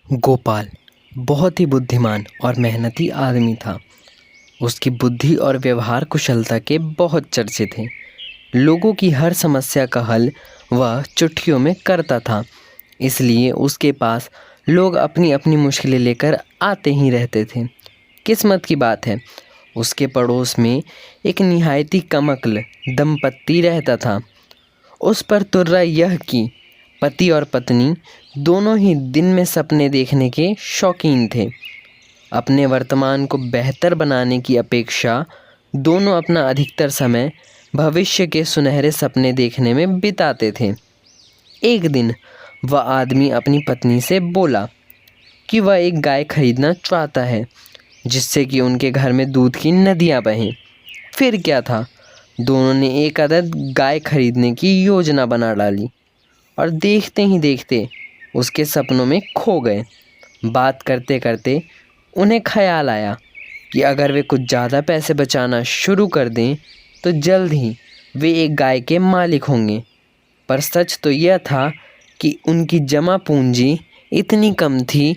गोपाल बहुत ही बुद्धिमान और मेहनती आदमी था। उसकी बुद्धि और व्यवहार कुशलता के बहुत चर्चे थे। लोगों की हर समस्या का हल वह चुटकियों में करता था, इसलिए उसके पास लोग अपनी अपनी मुश्किलें लेकर आते ही रहते थे। किस्मत की बात है, उसके पड़ोस में एक निहायती कमक्ल दंपत्ति रहता था। उस पर तुर्रा यह कि पति और पत्नी दोनों ही दिन में सपने देखने के शौकीन थे। अपने वर्तमान को बेहतर बनाने की अपेक्षा दोनों अपना अधिकतर समय भविष्य के सुनहरे सपने देखने में बिताते थे। एक दिन वह आदमी अपनी पत्नी से बोला कि वह एक गाय खरीदना चाहता है, जिससे कि उनके घर में दूध की नदियाँ बहें। फिर क्या था, दोनों ने एक अदद गाय खरीदने की योजना बना डाली और देखते ही देखते उसके सपनों में खो गए। बात करते करते उन्हें ख्याल आया कि अगर वे कुछ ज़्यादा पैसे बचाना शुरू कर दें तो जल्द ही वे एक गाय के मालिक होंगे। पर सच तो यह था कि उनकी जमा पूंजी इतनी कम थी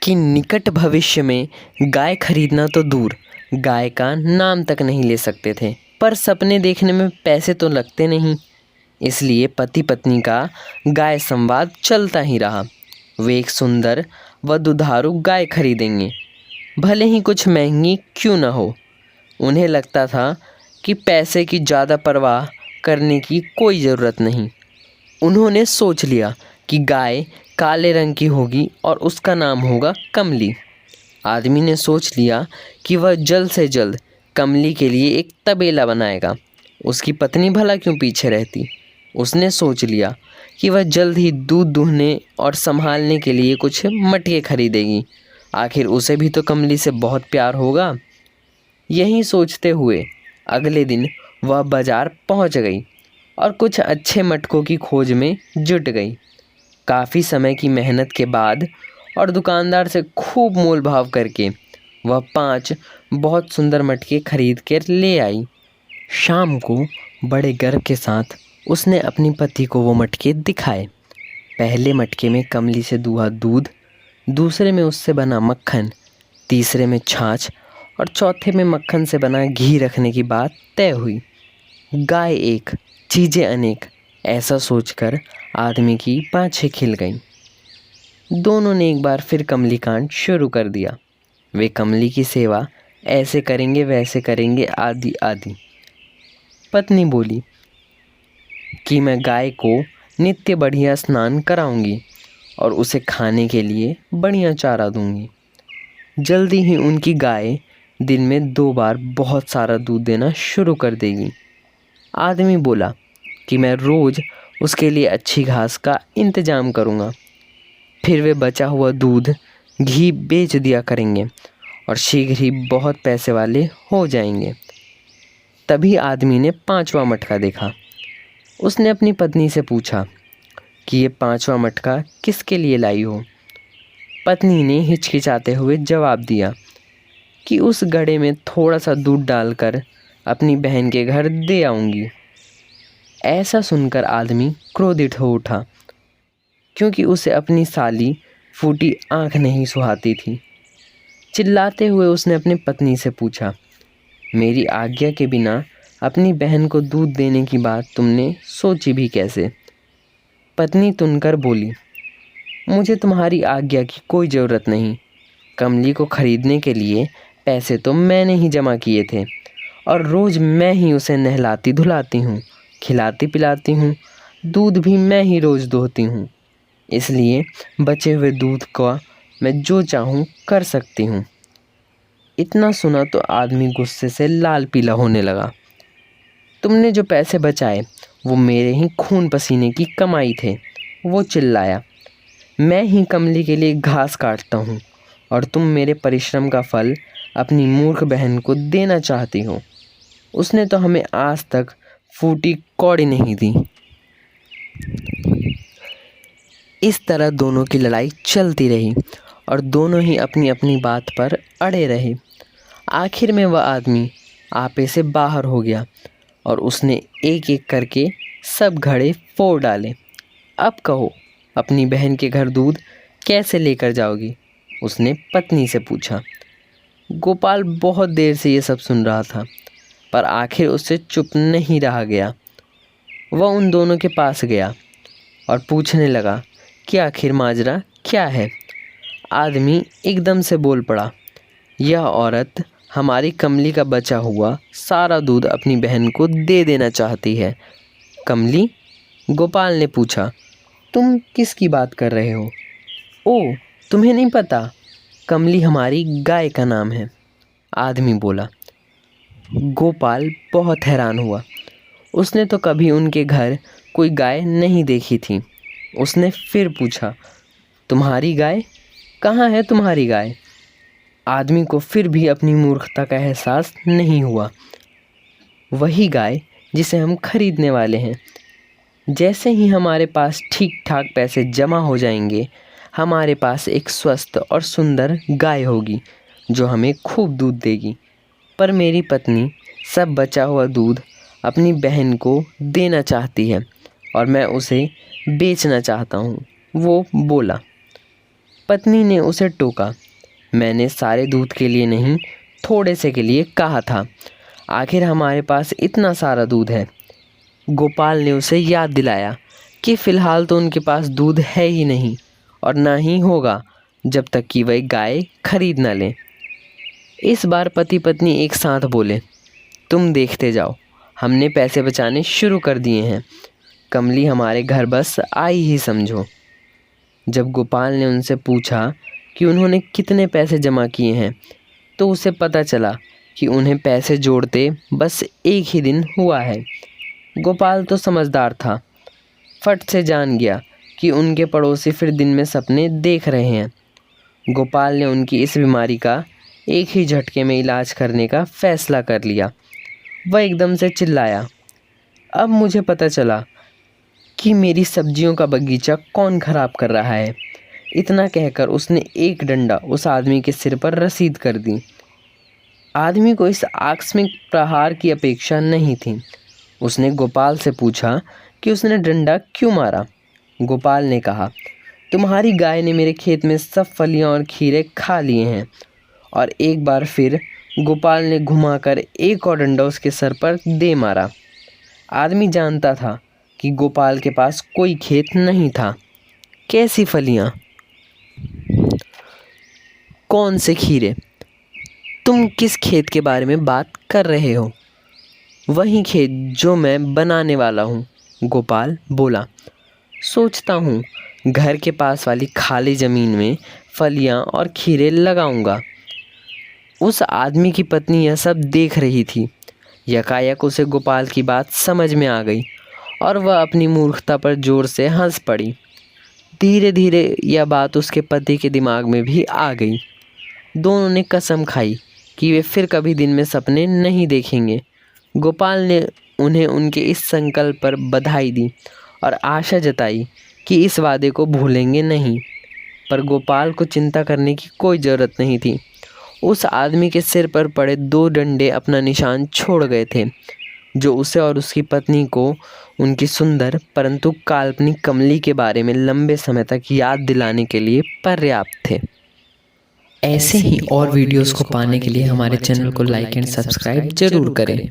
कि निकट भविष्य में गाय खरीदना तो दूर, गाय का नाम तक नहीं ले सकते थे। पर सपने देखने में पैसे तो लगते नहीं, इसलिए पति पत्नी का गाय संवाद चलता ही रहा। वे एक सुंदर व दुधारू गाय खरीदेंगे, भले ही कुछ महंगी क्यों न हो। उन्हें लगता था कि पैसे की ज़्यादा परवाह करने की कोई ज़रूरत नहीं। उन्होंने सोच लिया कि गाय काले रंग की होगी और उसका नाम होगा कमली। आदमी ने सोच लिया कि वह जल्द से जल्द कमली के लिए एक तबेला बनाएगा। उसकी पत्नी भला क्यों पीछे रहती। उसने सोच लिया कि वह जल्द ही दूध दूहने और संभालने के लिए कुछ मटके खरीदेगी। आखिर उसे भी तो कमली से बहुत प्यार होगा। यही सोचते हुए अगले दिन वह बाज़ार पहुंच गई और कुछ अच्छे मटकों की खोज में जुट गई। काफ़ी समय की मेहनत के बाद और दुकानदार से खूब मोल भाव करके वह 5 बहुत सुंदर मटके खरीद कर ले आई। शाम को बड़े गर्व के साथ उसने अपनी पति को वो मटके दिखाए। पहले मटके में कमली से दूहा दूध, दूसरे में उससे बना मक्खन, तीसरे में छाछ और चौथे में मक्खन से बना घी रखने की बात तय हुई। गाय एक, चीज़ें अनेक, ऐसा सोचकर आदमी की पाँछें खिल गईं। दोनों ने एक बार फिर कमली कांड शुरू कर दिया। वे कमली की सेवा ऐसे करेंगे वैसे करेंगे आदि आदि। पत्नी बोली कि मैं गाय को नित्य बढ़िया स्नान कराऊंगी और उसे खाने के लिए बढ़िया चारा दूंगी। जल्दी ही उनकी गाय दिन में 2 बार बहुत सारा दूध देना शुरू कर देगी। आदमी बोला कि मैं रोज़ उसके लिए अच्छी घास का इंतज़ाम करूँगा। फिर वे बचा हुआ दूध घी बेच दिया करेंगे और शीघ्र ही बहुत पैसे वाले हो जाएंगे। तभी आदमी ने 5वां मटका देखा। उसने अपनी पत्नी से पूछा कि ये 5वां मटका किसके लिए लाई हो। पत्नी ने हिचकिचाते हुए जवाब दिया कि उस घड़े में थोड़ा सा दूध डालकर अपनी बहन के घर दे आऊँगी। ऐसा सुनकर आदमी क्रोधित हो उठा, क्योंकि उसे अपनी साली फूटी आंख नहीं सुहाती थी। चिल्लाते हुए उसने अपनी पत्नी से पूछा, मेरी आज्ञा के बिना अपनी बहन को दूध देने की बात तुमने सोची भी कैसे। पत्नी तुनकर बोली, मुझे तुम्हारी आज्ञा की कोई ज़रूरत नहीं। कमली को खरीदने के लिए पैसे तो मैंने ही जमा किए थे और रोज़ मैं ही उसे नहलाती धुलाती हूँ, खिलाती पिलाती हूँ, दूध भी मैं ही रोज़ दोहती हूँ। इसलिए बचे हुए दूध का मैं जो चाहूँ कर सकती हूँ। इतना सुना तो आदमी गुस्से से लाल पीला होने लगा। तुमने जो पैसे बचाए वो मेरे ही खून पसीने की कमाई थे। वो चिल्लाया, मैं ही कमली के लिए घास काटता हूँ और तुम मेरे परिश्रम का फल अपनी मूर्ख बहन को देना चाहती हो। उसने तो हमें आज तक फूटी कौड़ी नहीं दी। इस तरह दोनों की लड़ाई चलती रही और दोनों ही अपनी अपनी बात पर अड़े रहे। आखिर में वह आदमी आपे से बाहर हो गया और उसने एक एक करके सब घड़े फोड़ डाले। अब कहो, अपनी बहन के घर दूध कैसे लेकर जाओगी? उसने पत्नी से पूछा। गोपाल बहुत देर से ये सब सुन रहा था, पर आखिर उससे चुप नहीं रहा गया। वह उन दोनों के पास गया और पूछने लगा कि आखिर माजरा क्या है। आदमी एकदम से बोल पड़ा, यह औरत हमारी कमली का बचा हुआ सारा दूध अपनी बहन को दे देना चाहती है। कमली? गोपाल ने पूछा। तुम किसकी बात कर रहे हो? ओह, तुम्हें नहीं पता? कमली हमारी गाय का नाम है, आदमी बोला। गोपाल बहुत हैरान हुआ। उसने तो कभी उनके घर कोई गाय नहीं देखी थी। उसने फिर पूछा, तुम्हारी गाय? कहाँ है तुम्हारी गाय? आदमी को फिर भी अपनी मूर्खता का एहसास नहीं हुआ। वही गाय जिसे हम खरीदने वाले हैं। जैसे ही हमारे पास ठीक ठाक पैसे जमा हो जाएंगे, हमारे पास एक स्वस्थ और सुंदर गाय होगी जो हमें खूब दूध देगी। पर मेरी पत्नी सब बचा हुआ दूध अपनी बहन को देना चाहती है और मैं उसे बेचना चाहता हूँ, वो बोला। पत्नी ने उसे टोका। मैंने सारे दूध के लिए नहीं, थोड़े से के लिए कहा था। आखिर हमारे पास इतना सारा दूध है। गोपाल ने उसे याद दिलाया कि फ़िलहाल तो उनके पास दूध है ही नहीं और ना ही होगा जब तक कि वह गाय खरीद ना लें। इस बार पति पत्नी एक साथ बोले, तुम देखते जाओ, हमने पैसे बचाने शुरू कर दिए हैं। कमली हमारे घर बस आई ही समझो। जब गोपाल ने उनसे पूछा कि उन्होंने कितने पैसे जमा किए हैं, तो उसे पता चला कि उन्हें पैसे जोड़ते बस एक ही दिन हुआ है। गोपाल तो समझदार था, फट से जान गया कि उनके पड़ोसी फिर दिन में सपने देख रहे हैं। गोपाल ने उनकी इस बीमारी का एक ही झटके में इलाज करने का फैसला कर लिया। वह एकदम से चिल्लाया, अब मुझे पता चला कि मेरी सब्जियों का बगीचा कौन खराब कर रहा है। इतना कहकर उसने एक डंडा उस आदमी के सिर पर रसीद कर दी। आदमी को इस आकस्मिक प्रहार की अपेक्षा नहीं थी। उसने गोपाल से पूछा कि उसने डंडा क्यों मारा। गोपाल ने कहा, तुम्हारी गाय ने मेरे खेत में सब फलियां और खीरे खा लिए हैं। और एक बार फिर गोपाल ने घुमाकर एक और डंडा उसके सर पर दे मारा। आदमी जानता था कि गोपाल के पास कोई खेत नहीं था। कैसी फलियां? कौन से खीरे? तुम किस खेत के बारे में बात कर रहे हो? वही खेत जो मैं बनाने वाला हूँ, गोपाल बोला। सोचता हूँ घर के पास वाली खाली ज़मीन में फलियां और खीरे लगाऊंगा। उस आदमी की पत्नी यह सब देख रही थी। यकायक उसे गोपाल की बात समझ में आ गई और वह अपनी मूर्खता पर जोर से हंस पड़ी। धीरे धीरे यह बात उसके पति के दिमाग में भी आ गई। दोनों ने कसम खाई कि वे फिर कभी दिन में सपने नहीं देखेंगे। गोपाल ने उन्हें उनके इस संकल्प पर बधाई दी और आशा जताई कि इस वादे को भूलेंगे नहीं। पर गोपाल को चिंता करने की कोई ज़रूरत नहीं थी। उस आदमी के सिर पर पड़े 2 डंडे अपना निशान छोड़ गए थे, जो उसे और उसकी पत्नी को उनकी सुंदर परंतु काल्पनिक कमली के बारे में लंबे समय तक याद दिलाने के लिए पर्याप्त थे। ऐसे ही और वीडियोस को पाने के लिए हमारे चैनल को लाइक एंड सब्सक्राइब जरूर करें।